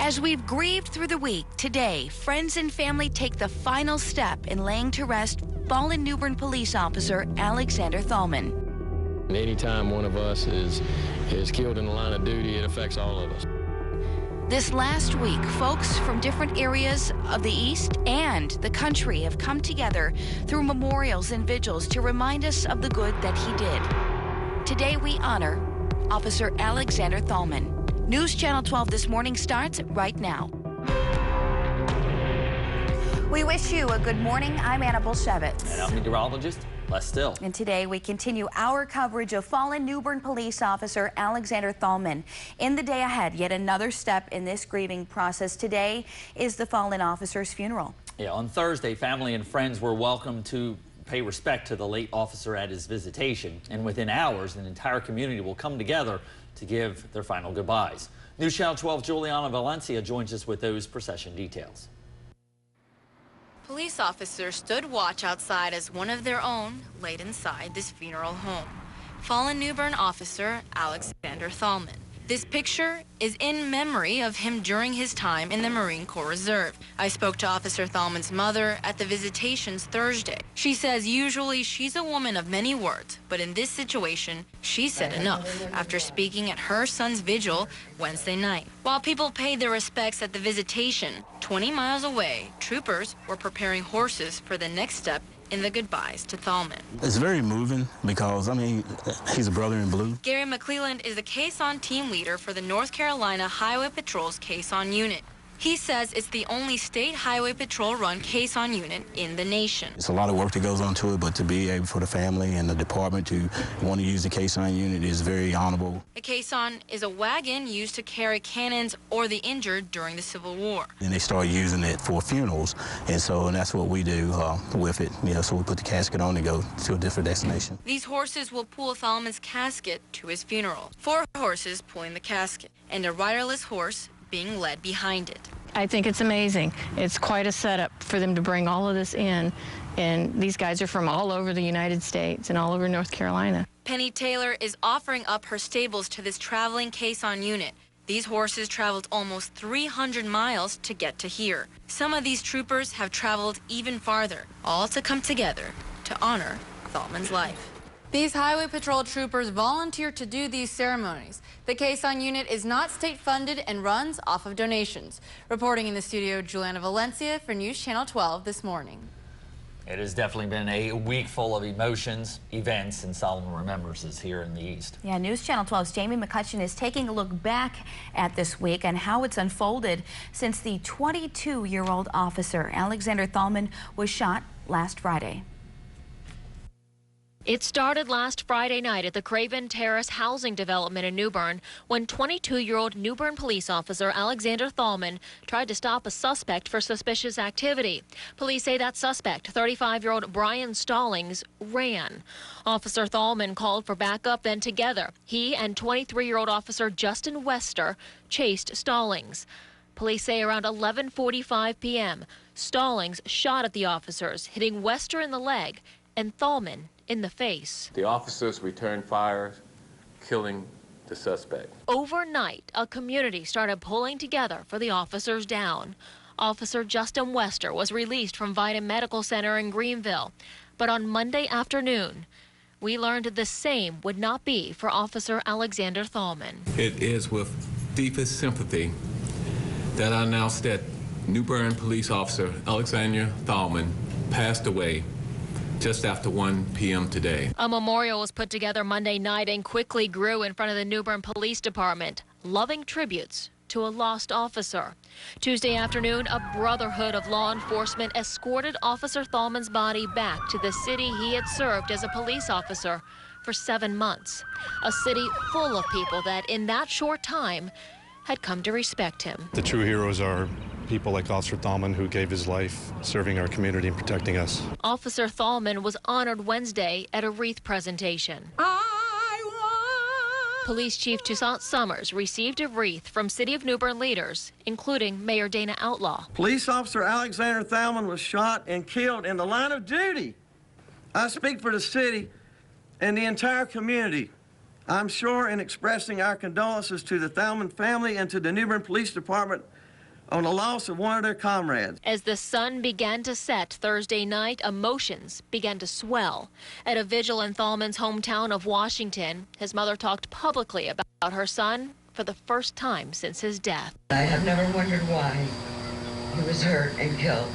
As we've grieved through the week, today, friends and family take the final step in laying to rest fallen New Bern police officer Alexander Thallman. Anytime one of us is killed in the line of duty, it affects all of us. This last week, folks from different areas of the East and the country have come together through memorials and vigils to remind us of the good that he did. Today, we honor Officer Alexander Thallman. News Channel 12 this morning starts right now. We wish you a good morning. I'm Anna Bolshevitz. And I'm meteorologist Les Still. And today we continue our coverage of fallen New Bern police officer Alexander Thallman. In the day ahead, yet another step in this grieving process. Today is the fallen officer's funeral. Yeah, on Thursday, family and friends were welcome to pay respect to the late officer at his visitation. And within hours, an entire community will come together to give their final goodbyes. News Channel 12 Juliana Valencia joins us with those procession details. Police officers stood watch outside as one of their own laid inside this funeral home. Fallen New Bern officer Alexander Thallman. This picture is in memory of him during his time in the Marine Corps Reserve. I spoke to Officer Thallman's mother at the visitations Thursday. She says usually she's a woman of many words, but in this situation, she said enough after speaking at her son's vigil Wednesday night. While people paid their respects at the visitation, 20 miles away, troopers were preparing horses for the next step in the goodbyes to Thallman. It's very moving because, I mean, he's a brother in blue. Gary McClelland is the caisson team leader for the North Carolina Highway Patrol's caisson unit. He says it's the only state highway patrol run caisson unit in the nation. It's a lot of work that goes onto it, but to be able for the family and the department to want to use the caisson unit is very honorable. A caisson is a wagon used to carry cannons or the injured during the Civil War. And they started using it for funerals, and that's what we do with it. You know, so we put the casket on and go to a different destination. These horses will pull Thallman's casket to his funeral. 4 horses pulling the casket, and a riderless horse being led behind it. I think it's amazing. It's quite a setup for them to bring all of this in, and these guys are from all over the United States and all over North Carolina. Penny Taylor is offering up her stables to this traveling caisson unit. These horses traveled almost 300 miles to get to here. Some of these troopers have traveled even farther, all to come together to honor Thallman's life. These Highway Patrol troopers volunteer to do these ceremonies. The caisson unit is not state-funded and runs off of donations. Reporting in the studio, Juliana Valencia for News Channel 12 this morning. It has definitely been a week full of emotions, events, and solemn remembrances here in the East. Yeah, News Channel 12's Jamie McCutcheon is taking a look back at this week and how it's unfolded since the 22-year-old officer, Alexander Thallman, was shot last Friday. It started last Friday night at the Craven Terrace housing development in New Bern when 22-year-old New Bern police officer Alexander Thallman tried to stop a suspect for suspicious activity. Police say that suspect, 35-year-old Brian Stallings, ran. Officer Thallman called for backup, then together, he and 23-year-old officer Justin Wester chased Stallings. Police say around 11:45 p.m., Stallings shot at the officers, hitting Wester in the leg and Thallman in the face. The officers returned fire, killing the suspect. Overnight, a community started pulling together for the officers down. Officer Justin Wester was released from Vida Medical Center in Greenville. But on Monday afternoon, we learned the same would not be for Officer Alexander Thallman. It is with deepest sympathy that I announce that New Bern police officer Alexander Thallman passed away just after 1 p.m. today. A memorial was put together Monday night and quickly grew in front of the New Bern Police Department, loving tributes to a lost officer. Tuesday afternoon, a brotherhood of law enforcement escorted Officer Thallman's body back to the city he had served as a police officer for 7 months. A city full of people that, in that short time, had come to respect him. The true heroes are people like Officer Thallman, who gave his life serving our community and protecting us. Officer Thallman was honored Wednesday at a wreath presentation. Police Chief Toussaint Summers received a wreath from City of New Bern leaders, including Mayor Dana Outlaw. Police Officer Alexander Thallman was shot and killed in the line of duty. I speak for the city and the entire community. I'm sure in expressing our condolences to the Thallman family and to the New Bern Police Department on the loss of one of their comrades. As the sun began to set Thursday night, emotions began to swell. At a vigil in Thallman's hometown of Washington, his mother talked publicly about her son for the first time since his death. I have never wondered why he was hurt and killed,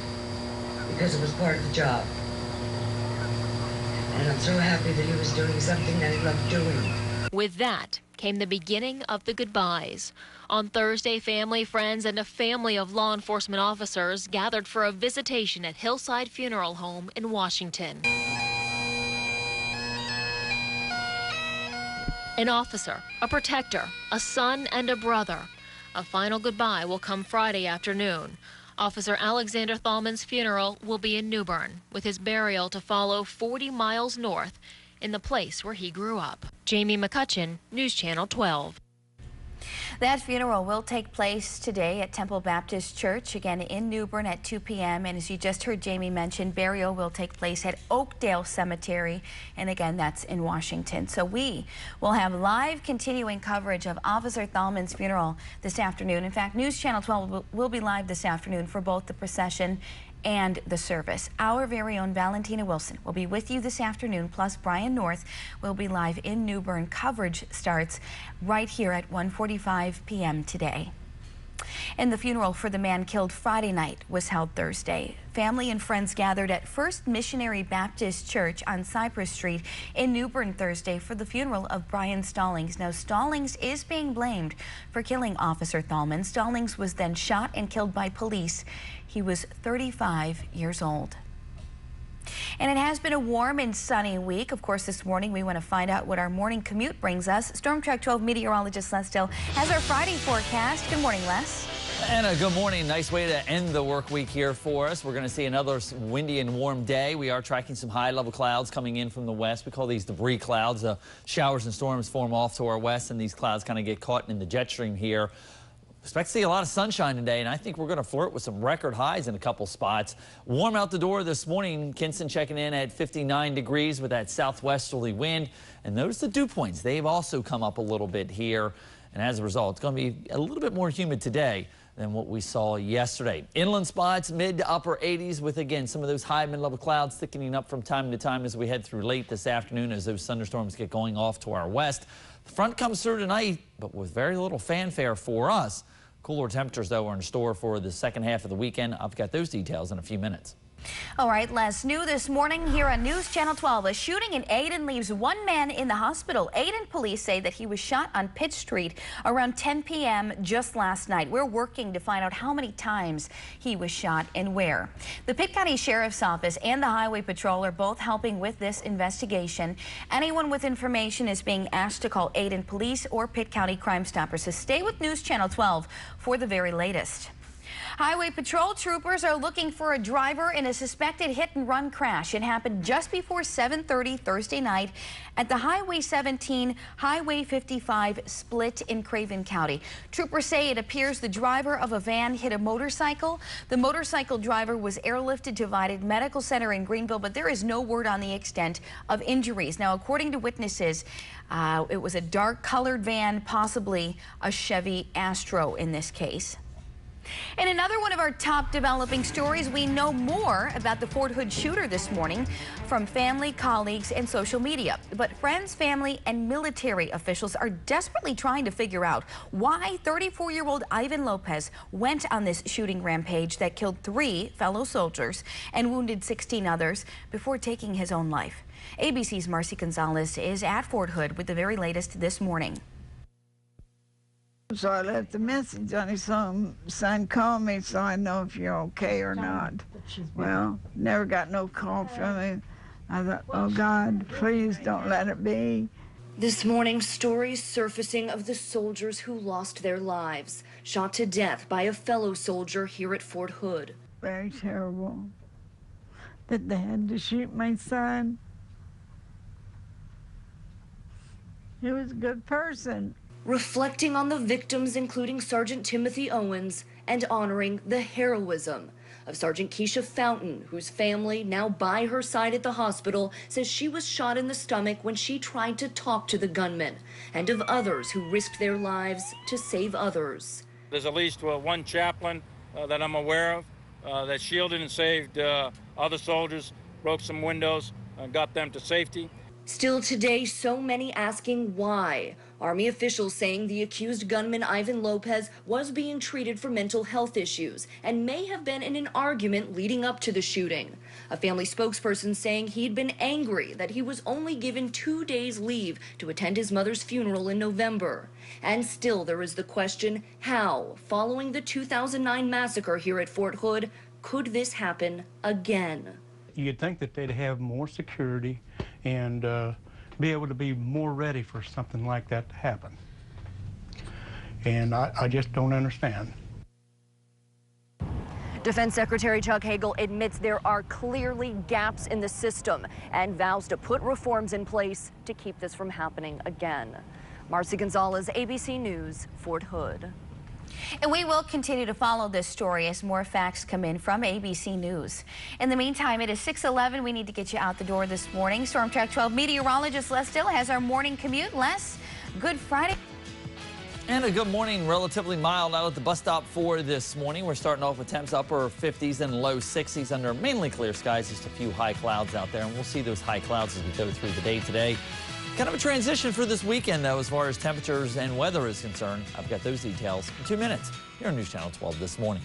because it was part of the job. And I'm so happy that he was doing something that he loved doing. With that came the beginning of the goodbyes. On Thursday, family, friends, and a family of law enforcement officers gathered for a visitation at Hillside Funeral Home in Washington. An officer, a protector, a son, and a brother. A final goodbye will come Friday afternoon. Officer Alexander Thallman's funeral will be in Newbern, with his burial to follow 40 miles north in the place where he grew up. Jamie McCutcheon, News Channel 12. That funeral will take place today at Temple Baptist Church, again in Newbern at 2 p.m. And as you just heard Jamie mention, burial will take place at Oakdale Cemetery. And again, that's in Washington. So we will have live continuing coverage of Officer Thallman's funeral this afternoon. In fact, News Channel 12 will be live this afternoon for both the procession and the service. Our very own Valentina Wilson will be with you this afternoon, plus Brian North will be live in Newbern. Coverage starts right here at 1:45 p.m. today. And the funeral for the man killed Friday night was held Thursday. Family and friends gathered at First Missionary Baptist Church on Cypress Street in Newbern Thursday for the funeral of Brian Stallings. Now, Stallings is being blamed for killing Officer Thallman. Stallings was then shot and killed by police. He was 35 years old. And it has been a warm and sunny week. Of course, this morning we want to find out what our morning commute brings us. Storm Track 12 meteorologist Les Dill has our Friday forecast. Good morning, Les. And good morning. Nice way to end the work week here for us. We're going to see another windy and warm day. We are tracking some high-level clouds coming in from the west. We call these debris clouds. Showers and storms form off to our west, and these clouds kind of get caught in the jet stream here. Expect to see a lot of sunshine today, and I think we're going to flirt with some record highs in a couple spots. Warm out the door this morning. Kinston checking in at 59 degrees with that southwesterly wind. And notice the dew points. They've also come up a little bit here. And as a result, it's going to be a little bit more humid today than what we saw yesterday. Inland spots, mid to upper 80s with, again, some of those high mid-level clouds thickening up from time to time as we head through late this afternoon as those thunderstorms get going off to our west. The front comes through tonight, but with very little fanfare for us. Cooler temperatures, though, are in store for the second half of the weekend. I've got those details in a few minutes. All right, Les, new this morning here on News Channel 12. A shooting in Ayden leaves one man in the hospital. Ayden police say that he was shot on Pitt Street around 10 p.m. just last night. We're working to find out how many times he was shot and where. The Pitt County Sheriff's Office and the Highway Patrol are both helping with this investigation. Anyone with information is being asked to call Ayden Police or Pitt County Crime Stoppers. So stay with News Channel 12 for the very latest. Highway Patrol troopers are looking for a driver in a suspected hit-and-run crash. It happened just before 7:30 Thursday night at the Highway 17, Highway 55 split in Craven County. Troopers say it appears the driver of a van hit a motorcycle. The motorcycle driver was airlifted to Vided Medical Center in Greenville, but there is no word on the extent of injuries. Now, according to witnesses, it was a dark-colored van, possibly a Chevy Astro in this case. In another one of our top developing stories, we know more about the Fort Hood shooter this morning from family, colleagues, and social media. But friends, family, and military officials are desperately trying to figure out why 34-year-old Ivan Lopez went on this shooting rampage that killed 3 fellow soldiers and wounded 16 others before taking his own life. ABC's Marcy Gonzalez is at Fort Hood with the very latest this morning. So I left a message on his son, call me so I know if you're okay or not. Well, never got no call from him. I thought, oh God, please don't let it be. This morning, stories surfacing of the soldiers who lost their lives, shot to death by a fellow soldier here at Fort Hood. Very terrible that they had to shoot my son. He was a good person. Reflecting on the victims, including Sergeant Timothy Owens, and honoring the heroism of Sergeant Keisha Fountain, whose family, now by her side at the hospital, says she was shot in the stomach when she tried to talk to the gunman, and of others who risked their lives to save others. There's at least one chaplain that I'm aware of that shielded and saved other soldiers, broke some windows, got them to safety. Still today, so many asking why. Army officials saying the accused gunman Ivan Lopez was being treated for mental health issues and may have been in an argument leading up to the shooting. A family spokesperson saying he'd been angry that he was only given 2 days leave to attend his mother's funeral in November. And still there is the question, how, following the 2009 massacre here at Fort Hood, could this happen again? You'd think that they'd have more security and be able to be more ready for something like that to happen. And I just don't understand. Defense Secretary Chuck Hagel admits there are clearly gaps in the system and vows to put reforms in place to keep this from happening again. Marcy Gonzalez, ABC News, Fort Hood. And we will continue to follow this story as more facts come in from ABC News. In the meantime, it is 6:11. We need to get you out the door this morning. Storm Track 12 meteorologist Les Dill has our morning commute. Les, good Friday. And a good morning, relatively mild out at the bus stop for this morning. We're starting off with temps upper 50s and low 60s under mainly clear skies. Just a few high clouds out there, and we'll see those high clouds as we go through the day today. Kind of a transition for this weekend, though, as far as temperatures and weather is concerned. I've got those details in 2 minutes here on News Channel 12 this morning.